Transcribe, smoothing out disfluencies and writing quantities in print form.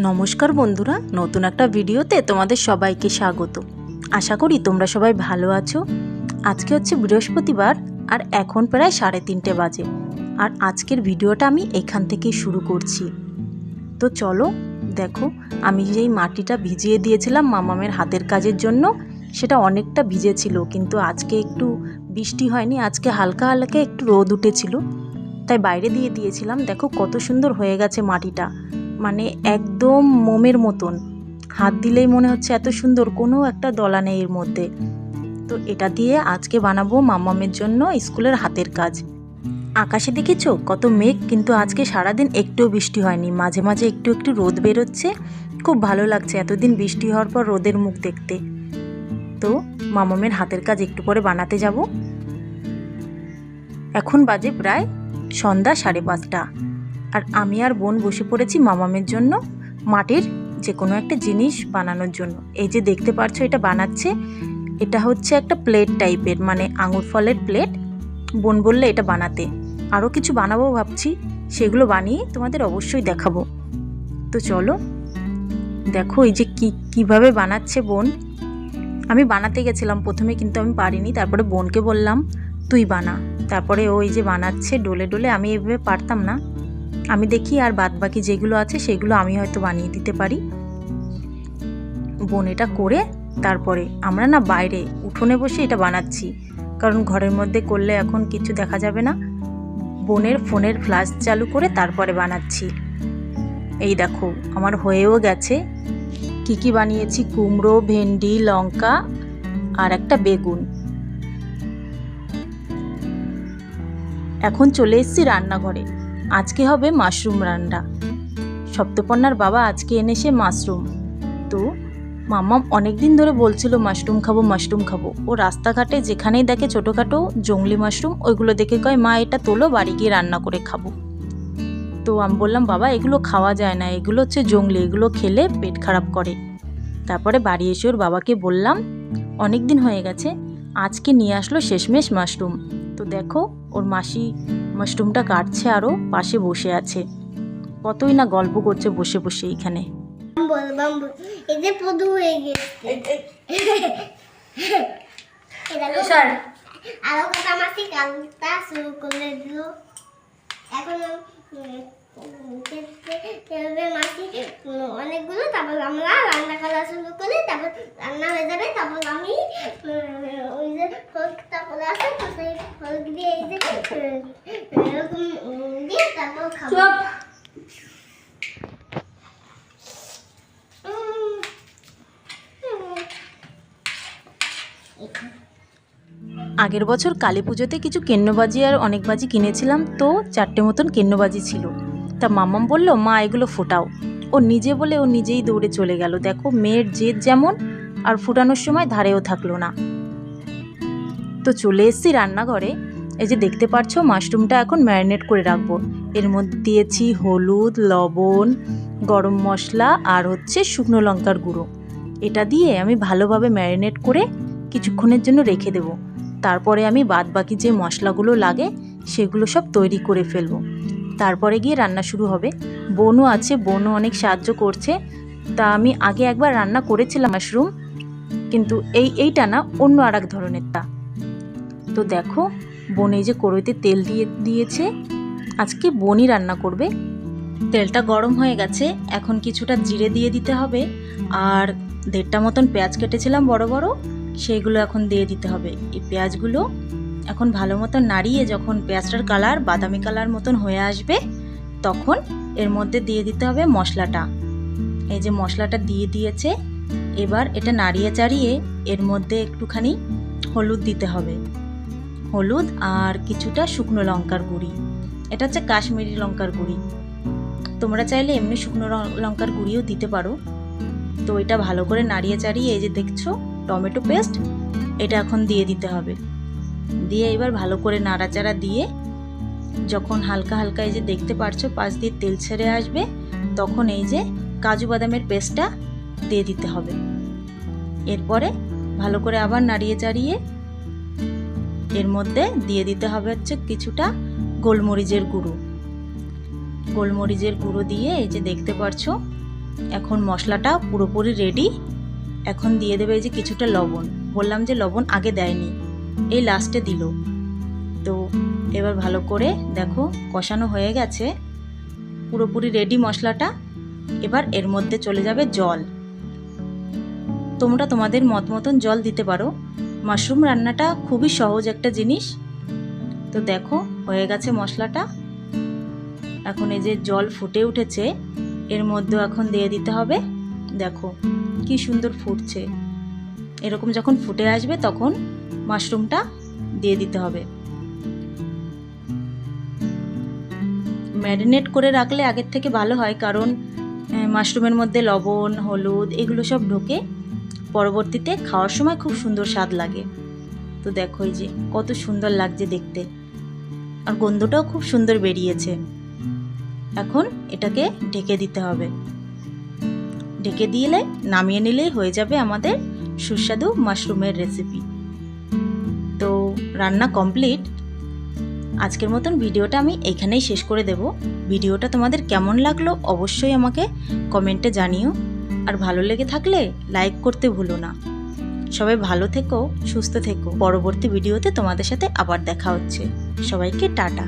নমস্কার বন্ধুরা, নতুন একটা ভিডিওতে তোমাদের সবাইকে স্বাগত। আশা করি তোমরা সবাই ভালো আছো। আজকে হচ্ছে বৃহস্পতিবার আর এখন প্রায় 3:30 বাজে। আর আজকের ভিডিওটা আমি এখান থেকেই শুরু করছি। তো চলো দেখো, আমি যেই মাটিটা ভিজিয়ে দিয়েছিলাম মামামের হাতের কাজের জন্য, সেটা অনেকটা ভিজেছিল, কিন্তু আজকে একটু বৃষ্টি হয়নি, আজকে হালকা হালকা একটু রোদ উঠেছিল, তাই বাইরে দিয়ে দিয়েছিলাম। দেখো কত সুন্দর হয়ে গেছে মাটিটা, মানে একদম মোমের মতন, হাত দিলেই মনে হচ্ছে এত সুন্দর, কোনো একটা দলা নেই এর মধ্যে। তো এটা দিয়ে আজকে বানাবো মামামের জন্য স্কুলের হাতের কাজ। আকাশে দেখেছো কত মেঘ, কিন্তু আজকে সারাদিন একটুও বৃষ্টি হয়নি, মাঝে মাঝে একটু একটু রোদ বেরোচ্ছে, খুব ভালো লাগছে এতদিন বৃষ্টি হওয়ার পর রোদের মুখ দেখতে। তো মামামের হাতের কাজ একটু পরে বানাতে যাব। এখন বাজে প্রায় সন্ধ্যা 5:30, আর আমি আর বোন বসে পড়েছি মামামের জন্য মাটির যে কোনো একটা জিনিস বানানোর জন্য। এই যে দেখতে পাচ্ছ এটা বানাচ্ছে, এটা হচ্ছে একটা প্লেট টাইপের, মানে আঙুর ফলের প্লেট। বোন বললে এটা বানাতে, আরও কিছু বানাবো ভাবছি, সেগুলো বানিয়ে তোমাদের অবশ্যই দেখাবো। তো চলো দেখো এই যে কিভাবে বানাচ্ছে বোন। আমি বানাতে গেছিলাম প্রথমে, কিন্তু আমি পারিনি, তারপরে বোনকে বললাম তুই বানা, তারপরে ও এই যে বানাচ্ছে ডোলে ডোলে। আমি এভাবে পারতাম না, আমি দেখি আর বাদ বাকি যেগুলো আছে সেগুলো আমি হয়তো বানিয়ে দিতে পারি। বোন এটা করে তারপরে আমরা না বাইরে উঠোনে বসে এটা বানাচ্ছি, কারণ ঘরের মধ্যে করলে এখন কিছু দেখা যাবে না। বোনের ফোনের ফ্ল্যাশ চালু করে তারপরে বানাচ্ছি। এই দেখো আমার হয়েও গেছে। কি কি বানিয়েছি, কুমড়ো, ভেন্ডি, লঙ্কা আর একটা বেগুন। এখন চলে এসেছি রান্নাঘরে। আজকে হবে মাশরুম রান্না। সপ্তপর্ণার বাবা আজকে এনেছে মাশরুম। তো মাম্মাম অনেক দিন ধরে বলছিল মাশরুম খাবো মাশরুম খাবো। ও রাস্তাঘাটে যেখানেই দেখে ছোটোখাটো জংলি মাশরুম, ওইগুলো দেখে কয় মা এটা তোলো, বাড়ি গিয়ে রান্না করে খাবো। তো আমি বললাম বাবা এগুলো খাওয়া যায় না, এগুলো হচ্ছে জংলি, এগুলো খেলে পেট খারাপ করে। তারপরে বাড়ি এসে ওর বাবাকে বললাম, অনেক দিন হয়ে গেছে, আজকে নিয়ে আসলো শেষমেশ মাশরুম। তো দেখো ওর মাসি মাশরুমটা কাটছে, আরও পাশে বসে আছে, কতই না গল্প করছে বসে বসে এইখানে। অনেকগুলো, তারপর আমরা রান্না করা শুরু করি, তারপর রান্না হয়ে যাবে, তারপর আমি ওই যে তারপরে আসে তো সেই ফল দিয়ে এই যে এরকম দিয়ে তারপর খাবো। আগের বছর কালী পুজোতে কিছু কেন্নবাজি আর অনেক বাজি কিনেছিলাম, তো 4টে মতন কেন্নবাজি ছিল। তা মাম্মাম বলল মা এগুলো ফোটাও, ও নিজে বলে ও নিজেই দৌড়ে চলে গেল। দেখো মেয়ের জেদ যেমন, আর ফোটানোর সময় ধারেও থাকলো না। তো চলে এসেছি রান্নাঘরে। এই যে দেখতে পাচ্ছ মাশরুমটা এখন ম্যারিনেট করে রাখবো। এর মধ্যে দিয়েছি হলুদ, লবণ, গরম মশলা আর হচ্ছে শুকনো লঙ্কার গুঁড়ো। এটা দিয়ে আমি ভালোভাবে ম্যারিনেট করে কিছুক্ষণের জন্য রেখে দেবো। তারপরে আমি বাদ বাকি যে মশলাগুলো লাগে সেগুলো সব তৈরি করে ফেলবো, তারপরে গিয়ে রান্না শুরু হবে। বোনও আছে, বোনও অনেক সাহায্য করছে। তা আমি আগে একবার রান্না করেছিলাম মাশরুম, কিন্তু এইটা না, অন্য আর এক ধরনেরটা। তো দেখো বোন এই যে কড়াইতে তেল দিয়েছে, আজকে বোনই রান্না করবে। তেলটা গরম হয়ে গেছে, এখন কিছুটা জিরে দিয়ে দিতে হবে, আর 1.5টা মতন পেঁয়াজ কেটেছিলাম বড় বড়, সেইগুলো এখন দিয়ে দিতে হবে। এই পেঁয়াজগুলো এখন ভালো মতন নাড়িয়ে যখন পেঁয়াজটার কালার বাদামি কালার মতন হয়ে আসবে, তখন এর মধ্যে দিয়ে দিতে হবে মশলাটা। এই যে মশলাটা দিয়ে দিয়েছে, এবার এটা নাড়িয়ে চাড়িয়ে এর মধ্যে একটুখানি হলুদ দিতে হবে, হলুদ আর কিছুটা শুকনো লঙ্কার গুঁড়ি। এটা হচ্ছে কাশ্মীরি লঙ্কার গুঁড়ি, তোমরা চাইলে এমনি শুকনো লঙ্কার গুঁড়িও দিতে পারো। তো এটা ভালো করে নাড়িয়ে চাড়িয়ে এই যে দেখছো টমেটো পেস্ট, এটা এখন দিয়ে দিতে হবে। দিয়ে এবার ভালো করে নাড়াচাড়া দিয়ে যখন হালকা হালকা এই যে দেখতে পারছো পাশ দিয়ে তেল ছেড়ে আসবে, তখন এই যে কাজু বাদামের পেস্টটা দিয়ে দিতে হবে। এরপরে ভালো করে আবার নাড়িয়ে চাড়িয়ে এর মধ্যে দিয়ে দিতে হবে হচ্ছে কিছুটা গোলমরিচের গুঁড়ো। গোলমরিচের গুঁড়ো দিয়ে এই যে দেখতে পারছো এখন মশলাটা পুরোপুরি রেডি। এখন দিয়ে দেবে এই যে কিছুটা লবণ, বললাম যে লবণ আগে দেয়নি, এই লাস্টে দিল। তো এবার ভালো করে দেখো কষানো হয়ে গেছে, পুরোপুরি রেডি মশলাটা। এবার এর মধ্যে চলে যাবে জল। তোমরা তোমাদের মত মতন জল দিতে পারো। মাশরুম রান্নাটা খুবই সহজ একটা জিনিস। তো দেখো হয়ে গেছে মশলাটা। এখন এই যে জল ফুটে উঠেছে, এর মধ্যে এখন দিয়ে দিতে হবে, দেখো কি সুন্দর ফুটছে। এরকম যখন ফুটে আসবে তখন মাশরুমটা দিয়ে দিতে হবে। ম্যারিনেট করে রাখলে আগের থেকে ভালো হয়, কারণ মাশরুমের মধ্যে লবণ, হলুদ এগুলো সব ঢোকে, পরবর্তীতে খাওয়ার সময় খুব সুন্দর স্বাদ লাগে। তো দেখো এই যে কত সুন্দর লাগছে দেখতে, আর গন্ধটাও খুব সুন্দর বেরিয়েছে। এখন এটাকে ঢেকে দিতে হবে। ঢেকে দিলে নামিয়ে নিলেই হয়ে যাবে আমাদের সুস্বাদু মাশরুমের রেসিপি। তো রান্না কমপ্লিট। আজকের মতন ভিডিওটা আমি এখানেই শেষ করে দেব। ভিডিওটা তোমাদের কেমন লাগলো অবশ্যই আমাকে কমেন্টে জানিও, আর ভালো লেগে থাকলে লাইক করতে ভুলো না। সবাই ভালো থেকো, সুস্থ থেকো। পরবর্তী ভিডিওতে তোমাদের সাথে আবার দেখা হচ্ছে। সবাইকে টাটা।